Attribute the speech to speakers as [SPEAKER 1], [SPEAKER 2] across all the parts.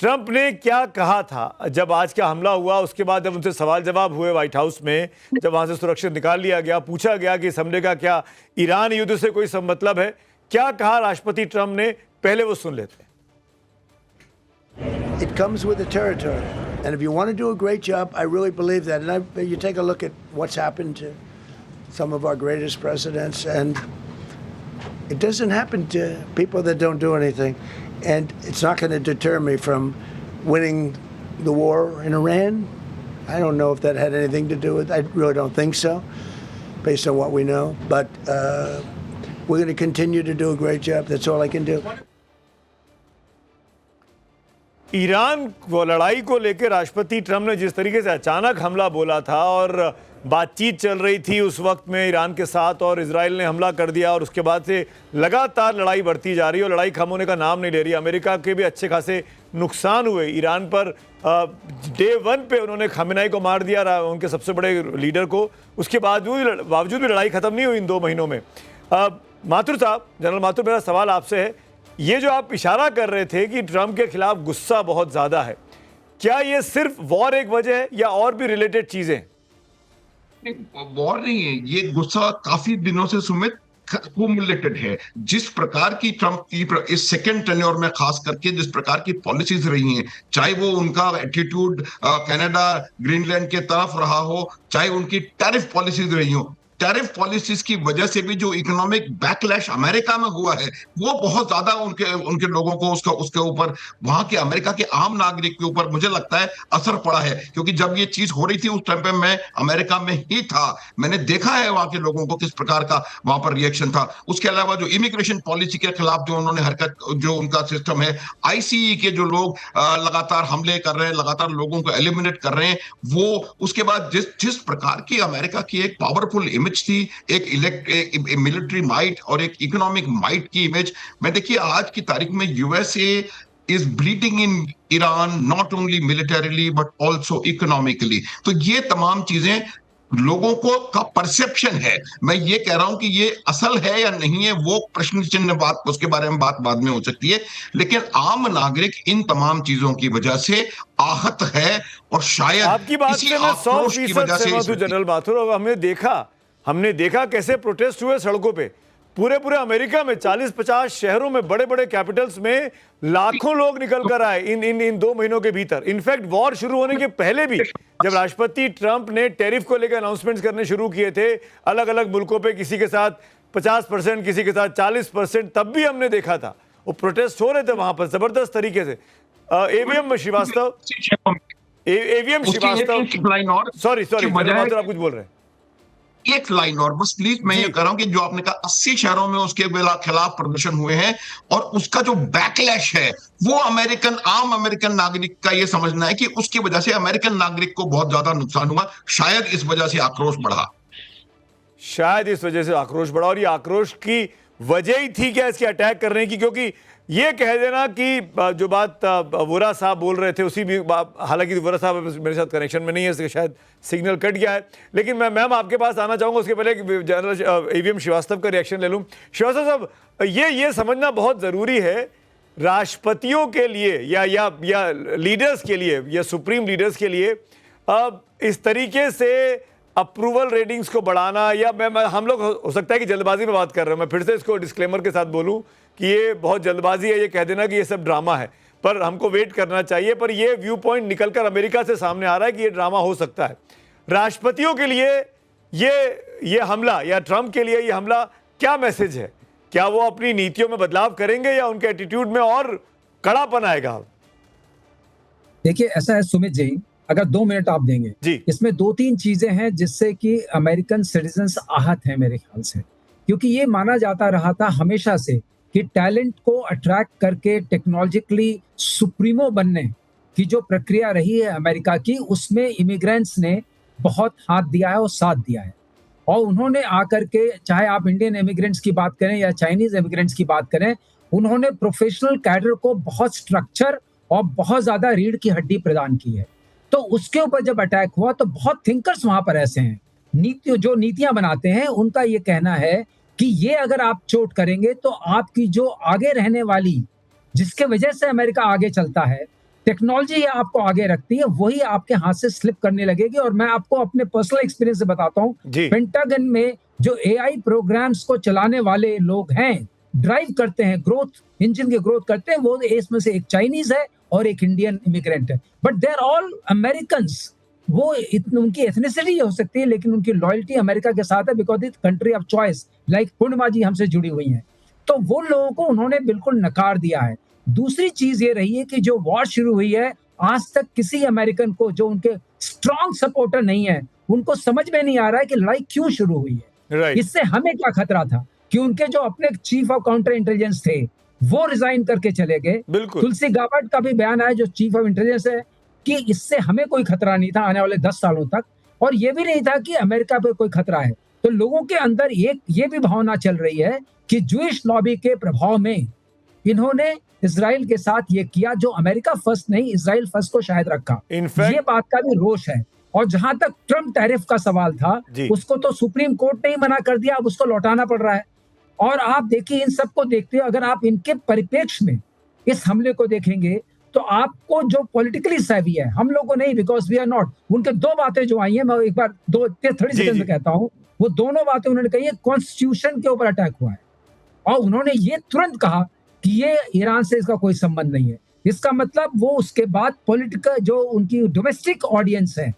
[SPEAKER 1] Trump ने क्या कहा था जब आज का हमला हुआ, उसके बाद जब उनसे सवाल जवाब हुए व्हाइट हाउस में, जब वहां से सुरक्षित निकाल लिया गया, पूछा गया कि इस हमले का क्या ईरान युद्ध से कोई मतलब है, क्या कहा राष्ट्रपति ट्रंप ने, पहले वो सुन लेते हैं।
[SPEAKER 2] It comes with the territory, and if you want to do a great job, I really believe that. And you take a look at what's happened to some of our greatest presidents, and it doesn't happen to people that don't do anything. And it's not going to deter me from winning the war in Iran. I don't know if that had anything to do with it. I really don't think so, based on what we know. But we're going to continue to do a great job. That's all I can do.
[SPEAKER 1] Iran को लड़ाई को लेकर राष्ट्रपति Trump ने जिस तरीके से अचानक हमला बोला था और बातचीत चल रही थी उस वक्त में ईरान के साथ, और इजराइल ने हमला कर दिया और उसके बाद से लगातार लड़ाई बढ़ती जा रही है और लड़ाई खत्म होने का नाम नहीं ले रही। अमेरिका के भी अच्छे खासे नुकसान हुए ईरान पर। डे 1 पे उन्होंने खामेनेई को मार दिया, उनके सबसे बड़े लीडर को। उसके बावजूद भी लड़ाई खत्म नहीं हुई इन 2 महीनों में। माथुर साहब, जनरल माथुर, मेरा सवाल आपसे है, ये जो आप इशारा कर रहे थे कि ट्रंप के खिलाफ गुस्सा बहुत ज्यादा है, क्या ये सिर्फ वॉर एक वजह है या और भी रिलेटेड चीजें?
[SPEAKER 3] वॉर नहीं है, ये गुस्सा काफी दिनों से सुमित एक्यूमुलेटेड है। जिस प्रकार की ट्रंप की इस सेकेंड टेन्योर में खास करके जिस प्रकार की पॉलिसीज रही हैं, चाहे वो उनका एटीट्यूड कनाडा ग्रीनलैंड के तरफ रहा हो, चाहे उनकी टैरिफ पॉलिसीज रही हो, टैरिफ पॉलिसीज की वजह से भी जो इकोनॉमिक बैकलैश अमेरिका में हुआ है वो बहुत ज्यादा उनके लोगों को उसके ऊपर, वहां के अमेरिका के आम नागरिक के ऊपर मुझे लगता है असर पड़ा है। क्योंकि जब ये चीज हो रही थी उस टाइम पे मैं अमेरिका में ही था, मैंने देखा है वहां के लोगों को किस प्रकार का वहां पर रिएक्शन था। उसके अलावा जो इमिग्रेशन पॉलिसी के खिलाफ जो उन्होंने हरकत, जो उनका सिस्टम है, आईसीई के जो लोग लगातार हमले कर रहे हैं, लगातार लोगों को एलिमिनेट कर रहे हैं, वो उसके बाद जिस प्रकार की अमेरिका की एक पावरफुल इमेज थी, एक मिलिट्री माइट और एक इकोनॉमिक माइट की इमेज, मैं देखिए आज की तारीख में USA is bleeding in Iran, not only militarily but also economically. तो ये तमाम चीजें लोगों को का परसेप्शन है। मैं ये कह रहा हूं कि ये असल है या नहीं है वो प्रश्न चिन्ह, बात उसके बारे में बात बाद में हो सकती है, लेकिन आम नागरिक इन तमाम चीजों की वजह से आहत है और शायद
[SPEAKER 1] आपकी बात से मैं 100% सहमत हूं जनरल माथुर। और हमने देखा कैसे प्रोटेस्ट हुए सड़कों पे, पूरे अमेरिका में 40-50 शहरों में, बड़े बड़े कैपिटल्स में लाखों लोग निकल कर आए इन 2 महीनों के भीतर। इनफैक्ट वॉर शुरू होने के पहले भी जब राष्ट्रपति ट्रंप ने टैरिफ को लेकर अनाउंसमेंट्स करने शुरू किए थे अलग अलग मुल्कों पे, किसी के साथ 50%, किसी के साथ 40%, तब भी हमने देखा था वो प्रोटेस्ट हो रहे थे वहां पर जबरदस्त तरीके से। एवीएम श्रीवास्तव, सॉरी आप कुछ बोल रहे हैं?
[SPEAKER 3] एक लाइन और बस प्लीज, मैं ये कह रहा हूं कि जो आपने कहा 80 शहरों में उसके खिलाफ प्रदर्शन हुए हैं और उसका जो बैकलैश है वो आम अमेरिकन नागरिक का ये समझना है कि उसकी वजह से अमेरिकन नागरिक को बहुत ज्यादा नुकसान हुआ, शायद इस वजह से आक्रोश बढ़ा।
[SPEAKER 1] और ये आक्रोश की वजह ही थी क्या इसके अटैक करने की? क्योंकि ये कह देना कि जो बात वोरा साहब बोल रहे थे उसी भी, हालांकि वोरा साहब मेरे साथ कनेक्शन में नहीं है, शायद सिग्नल कट गया है, लेकिन मैं मैम आपके पास आना चाहूंगा। उसके पहले जनरल एवीएम श्रीवास्तव का रिएक्शन ले लूं। श्रीवास्तव साहब, ये समझना बहुत जरूरी है राष्ट्रपतियों के लिए या लीडर्स के लिए या सुप्रीम लीडर्स के लिए, इस तरीके से अप्रूवल रेटिंग्स को बढ़ाना, या हम लोग हो सकता है कि जल्दबाजी में बात कर रहे हैं, मैं फिर से इसको डिस्क्लेमर के साथ बोलूं कि ये बहुत जल्दबाजी है ये कह देना कि ये सब ड्रामा है, पर हमको वेट करना चाहिए। पर ये व्यू पॉइंट निकलकर अमेरिका से सामने आ रहा है कि ये ड्रामा हो सकता है। राष्ट्रपतियों के लिए ये हमला या ट्रंप के लिए ये हमला क्या मैसेज है? क्या वो अपनी नीतियों में बदलाव करेंगे या उनके एटीट्यूड में और कड़ापन आएगा?
[SPEAKER 4] देखिए ऐसा है सुमित जी, अगर 2 मिनट आप देंगे
[SPEAKER 1] जी,
[SPEAKER 4] इसमें 2-3 चीजें हैं जिससे कि अमेरिकन सिटीजन्स आहत हैं मेरे ख्याल से। क्योंकि ये माना जाता रहा था हमेशा से कि टैलेंट को अट्रैक्ट करके टेक्नोलॉजिकली सुप्रीमो बनने की जो प्रक्रिया रही है अमेरिका की, उसमें इमिग्रेंट्स ने बहुत हाथ दिया है और साथ दिया है। और उन्होंने आकर के, चाहे आप इंडियन इमिग्रेंट्स की बात करें या चाइनीज इमिग्रेंट्स की बात करें, उन्होंने प्रोफेशनल कैडर को बहुत स्ट्रक्चर और बहुत ज्यादा रीढ़ की हड्डी प्रदान की है। तो उसके ऊपर जब अटैक हुआ तो बहुत थिंकर्स वहां पर ऐसे हैं, जो नीतियां बनाते हैं, उनका ये कहना है कि ये अगर आप चोट करेंगे तो आपकी जो आगे रहने वाली, जिसके वजह से अमेरिका आगे चलता है, टेक्नोलॉजी आपको आगे रखती है, वही आपके हाथ से स्लिप करने लगेगी। और मैं आपको अपने पर्सनल एक्सपीरियंस से बताता हूँ,
[SPEAKER 1] जी।
[SPEAKER 4] पेंटागन में जो एआई प्रोग्राम्स को चलाने वाले लोग हैं, ड्राइव करते हैं, ग्रोथ इंजन की ग्रोथ करते हैं, वो इसमें से एक चाइनीज है और एक इंडियन इमिग्रेंट है, but they are all American. वो उनकी एथनिसिटी हो सकती है, लेकिन उनकी लॉयल्टी अमेरिका के साथ है, because it country of choice, like Purnima ji हमसे जुड़ी हुई हैं। तो वो लोगों को उन्होंने बिल्कुल नकार दिया है। दूसरी चीज ये रही है कि जो वॉर शुरू हुई है, आज तक किसी अमेरिकन को जो उनके स्ट्रॉन्ग सपोर्टर नहीं है, उनको समझ में नहीं आ रहा है कि लड़ाई क्यों शुरू हुई है।
[SPEAKER 1] राइट।
[SPEAKER 4] इससे हमें क्या खतरा था कि उनके जो अपने चीफ ऑफ काउंटर इंटेलिजेंस थे, वो रिजाइन करके चले गए।
[SPEAKER 1] बिल्कुल।
[SPEAKER 4] तुलसी गाबर्ट का भी बयान आया, जो चीफ ऑफ इंटेलिजेंस है, कि इससे हमें कोई खतरा नहीं था आने वाले 10 सालों तक, और ये भी नहीं था कि अमेरिका पर कोई खतरा है। तो लोगों के अंदर एक ये भी भावना चल रही है कि जूइश लॉबी के प्रभाव में इन्होंने इजराइल के साथ ये किया, जो अमेरिका फर्स्ट नहीं, इजराइल फर्स्ट को शायद रखा।
[SPEAKER 1] इनफैक्ट
[SPEAKER 4] ये बात का भी रोष है। और जहां तक ट्रम्प टैरिफ का सवाल था,
[SPEAKER 1] जी।
[SPEAKER 4] उसको तो सुप्रीम कोर्ट ने ही मना कर दिया, अब उसको लौटाना पड़ रहा है। और आप देखिए, इन सबको देखते हो, अगर आप इनके परिप्रेक्ष्य में इस हमले को देखेंगे, तो आपको जो पॉलिटिकली सेवी है, हम लोग को नहीं, बिकॉज वी आर नॉट, उनके दो बातें जो आई हैं, मैं एक बार 30
[SPEAKER 1] जी,
[SPEAKER 4] सेकंड
[SPEAKER 1] जी।
[SPEAKER 4] में कहता हूं, वो दोनों बातें उन्होंने कही है, कॉन्स्टिट्यूशन के ऊपर अटैक हुआ है, और उन्होंने ये तुरंत कहा कि ये ईरान से इसका कोई संबंध नहीं है। इसका मतलब वो उसके बाद पॉलिटिकल जो उनकी डोमेस्टिक ऑडियंस है,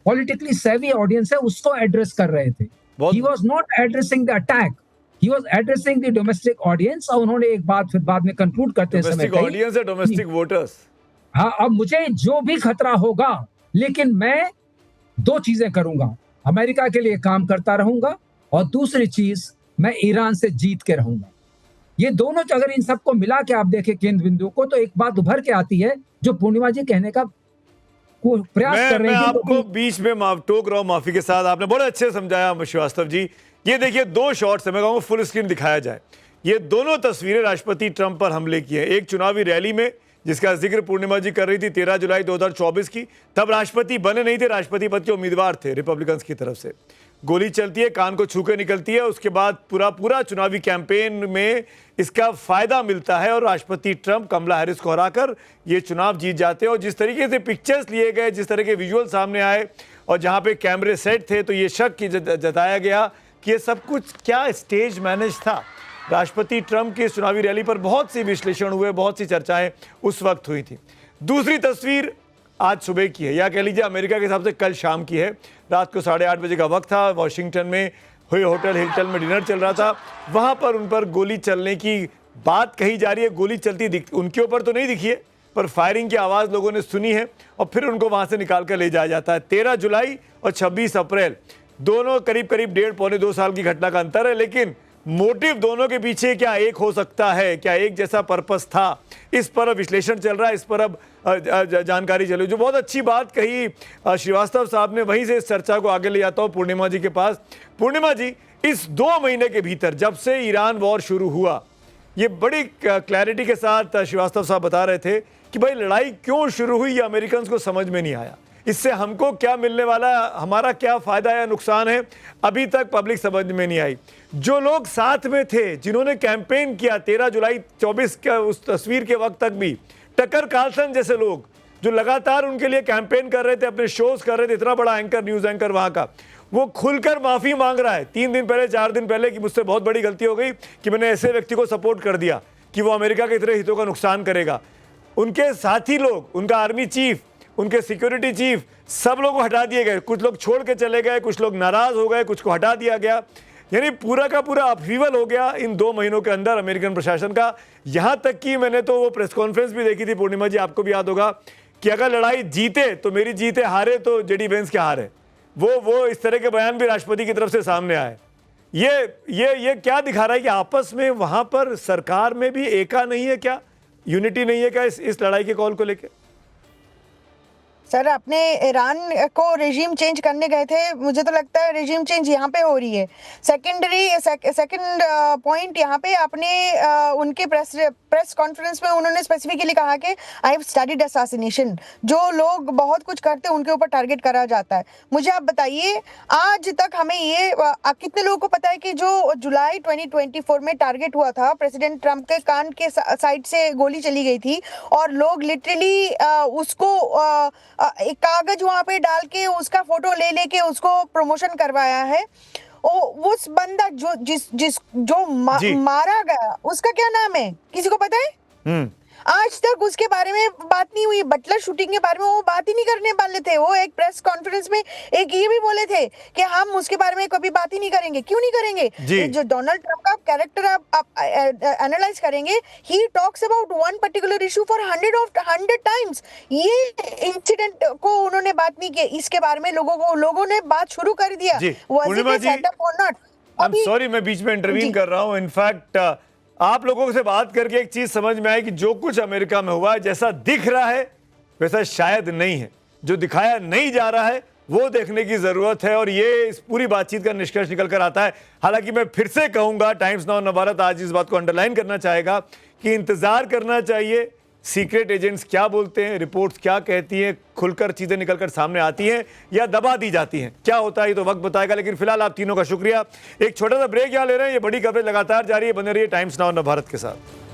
[SPEAKER 4] पॉलिटिकली सेवी ऑडियंस है, उसको एड्रेस कर रहे थे।
[SPEAKER 1] बहुत-
[SPEAKER 4] he was not addressing the attack, he was addressing the domestic audience. और उन्होंने एक बात फिर बाद में कंक्लूड करते समय
[SPEAKER 1] डोमेस्टिक
[SPEAKER 4] कही,
[SPEAKER 1] ऑडियंस है, डोमेस्टिक वोटर्स।
[SPEAKER 4] हाँ, अब मुझे जो भी खतरा होगा, लेकिन मैं दो चीजें करूंगा, अमेरिका के लिए काम करता रहूंगा, और दूसरी चीज, मैं ईरान से जीत के रहूंगा। ये दोनों, अगर इन सबको मिला के आप देखें केंद्र बिंदु को, तो एक बात उभर के आती है, जो पूर्णिमा जी कहने का प्रयास कर रहे
[SPEAKER 1] मैं
[SPEAKER 4] हैं।
[SPEAKER 1] आपको बीच में टोक रहा हूं, माफी के साथ। आपने बड़े अच्छे से समझाया श्रीवास्तव जी। ये देखिए, दो शॉट्स है, मैं कहूंगा फुल स्क्रीन दिखाया जाए। ये दोनों तस्वीरें राष्ट्रपति ट्रंप पर हमले की हैं। एक चुनावी रैली में, जिसका जिक्र पूर्णिमा जी कर रही थी, 13 जुलाई 2024 की। तब राष्ट्रपति बने नहीं थे, राष्ट्रपति पद के उम्मीदवार थे रिपब्लिकन्स की तरफ से। गोली चलती है, कान को छू के निकलती है। उसके बाद पूरा चुनावी कैंपेन में इसका फायदा मिलता है और राष्ट्रपति ट्रंप कमला हैरिस को हराकर ये चुनाव जीत जाते हैं। और जिस तरीके से पिक्चर्स लिए गए, जिस तरह के विजुअल सामने आए, और जहां पे कैमरे सेट थे, तो ये शक जताया गया कि ये सब कुछ क्या स्टेज मैनेज था। राष्ट्रपति ट्रंप की इस चुनावी रैली पर बहुत सी विश्लेषण हुए, बहुत सी चर्चाएं उस वक्त हुई थी। दूसरी तस्वीर आज सुबह की है, या कह लीजिए अमेरिका के हिसाब से कल शाम की है। रात को 8:30 बजे का वक्त था। वॉशिंगटन में हुए होटल हिल्टन में डिनर चल रहा था। वहां पर उन पर गोली चलने की बात कही जा रही है। गोली चलती उनके ऊपर तो नहीं दिखी है, पर फायरिंग की आवाज़ लोगों ने सुनी है, और फिर उनको वहां से निकाल कर ले जाया जाता है। 13 जुलाई और 26 अप्रैल दोनों करीब करीब 1.5-2 साल की घटना का अंतर है, लेकिन मोटिव दोनों के पीछे क्या एक हो सकता है, क्या एक जैसा पर्पस था, इस पर अब विश्लेषण चल रहा है, इस पर अब जानकारी चली। जो बहुत अच्छी बात कही श्रीवास्तव साहब ने, वहीं से इस चर्चा को आगे ले जाता हूं पूर्णिमा जी के पास। पूर्णिमा जी, इस 2 महीने के भीतर, जब से ईरान वॉर शुरू हुआ, ये बड़ी क्लैरिटी के साथ श्रीवास्तव साहब बता रहे थे कि भाई लड़ाई क्यों शुरू हुई, ये अमेरिकन को समझ में नहीं आया। इससे हमको क्या मिलने वाला है, हमारा क्या फायदा या नुकसान है, अभी तक पब्लिक समझ में नहीं आई। जो लोग साथ में थे, जिन्होंने कैंपेन किया 13 जुलाई 24 का उस तस्वीर के वक्त तक भी, टकर कार्लसन जैसे लोग जो लगातार उनके लिए कैंपेन कर रहे थे, अपने शोज कर रहे थे, इतना बड़ा एंकर, न्यूज एंकर वहां का, वो खुलकर माफी मांग रहा है 3 दिन पहले, 4 दिन पहले, कि मुझसे बहुत बड़ी गलती हो गई कि मैंने ऐसे व्यक्ति को सपोर्ट कर दिया कि वो अमेरिका के इतने हितों का नुकसान करेगा। उनके साथी लोग, उनका आर्मी चीफ, उनके सिक्योरिटी चीफ, सब लोगों को हटा दिए गए। कुछ लोग छोड़ के चले गए, कुछ लोग नाराज हो गए, कुछ को हटा दिया गया। यानी पूरा का पूरा अपहीवल हो गया इन 2 महीनों के अंदर अमेरिकन प्रशासन का। यहां तक कि मैंने तो वो प्रेस कॉन्फ्रेंस भी देखी थी पूर्णिमा जी, आपको भी याद होगा, कि अगर लड़ाई जीते तो मेरी जीत है, हारे तो जेडी वेंस के हार है। वो इस तरह के बयान भी राष्ट्रपति की तरफ से सामने आए। ये क्या दिखा रहा है कि आपस में वहां पर सरकार में भी एका नहीं है क्या, यूनिटी नहीं है क्या इस लड़ाई के कॉल को लेकर?
[SPEAKER 5] सर अपने ईरान को रेजिम चेंज करने गए थे, मुझे तो लगता है रेजिम चेंज यहाँ पे हो रही है। सेकंड पॉइंट यहाँ पे आपने उनके प्रेस कॉन्फ्रेंस में उन्होंने स्पेसिफिकली कहा कि आई हैव स्टडीड असैसिनेशन। जो लोग बहुत कुछ करते हैं उनके ऊपर टारगेट करा जाता है। मुझे आप बताइए, आज तक हमें ये कितने लोगों को पता है कि जो जुलाई 2024 में टारगेट हुआ था, प्रेसिडेंट ट्रंप के कान के साइड से गोली चली गई थी और लोग लिटरली उसको एक कागज वहां पे डाल के उसका फोटो ले लेके उसको प्रमोशन करवाया है। उस बंदा जो
[SPEAKER 1] जी।
[SPEAKER 5] मारा गया उसका क्या नाम है, किसी को पता है? आज तक उसके बारे में बात नहीं हुई। बटलर शूटिंग के बारे में वो बात ही नहीं करने वाले थे। वो एक प्रेस कॉन्फ्रेंस में एक ये भी बोले थे कि हम उसके बारे में कभी बात ही नहीं करेंगे। क्यों नहीं करेंगे?
[SPEAKER 1] जी।
[SPEAKER 5] ये जो डोनाल्ड ट्रंप का कैरेक्टर आप एनालाइज करेंगे, he talks about one particular issue for 100 times. ये इंसिडेंट को उन्होंने बात नहीं की, इसके बारे में लोगों ने बात शुरू कर दिया।
[SPEAKER 1] जी,
[SPEAKER 5] Was it
[SPEAKER 1] पूर्णिमा
[SPEAKER 5] a
[SPEAKER 1] जी,
[SPEAKER 5] setup or not?
[SPEAKER 1] I am
[SPEAKER 5] अभी-
[SPEAKER 1] सॉरी मैं बीच में इंटरवीन
[SPEAKER 5] जी।
[SPEAKER 1] कर रहा हूं। इनफैक्ट आप लोगों से बात करके एक चीज समझ में आई कि जो कुछ अमेरिका में हुआ है, जैसा दिख रहा है वैसा शायद नहीं है। जो दिखाया नहीं जा रहा है वो देखने की जरूरत है, और ये इस पूरी बातचीत का निष्कर्ष निकल कर आता है। हालांकि मैं फिर से कहूंगा, टाइम्स नाउ नवभारत आज इस बात को अंडरलाइन करना चाहेगा कि इंतजार करना चाहिए सीक्रेट एजेंट्स क्या बोलते हैं, रिपोर्ट्स क्या कहती हैं, खुलकर चीजें निकलकर सामने आती हैं या दबा दी जाती हैं। क्या होता है ये तो वक्त बताएगा। लेकिन फिलहाल आप तीनों का शुक्रिया। एक छोटा सा ब्रेक यहाँ ले रहे हैं। ये बड़ी खबरें लगातार जारी है, बने रहिए टाइम्स नाउ नवभारत के साथ।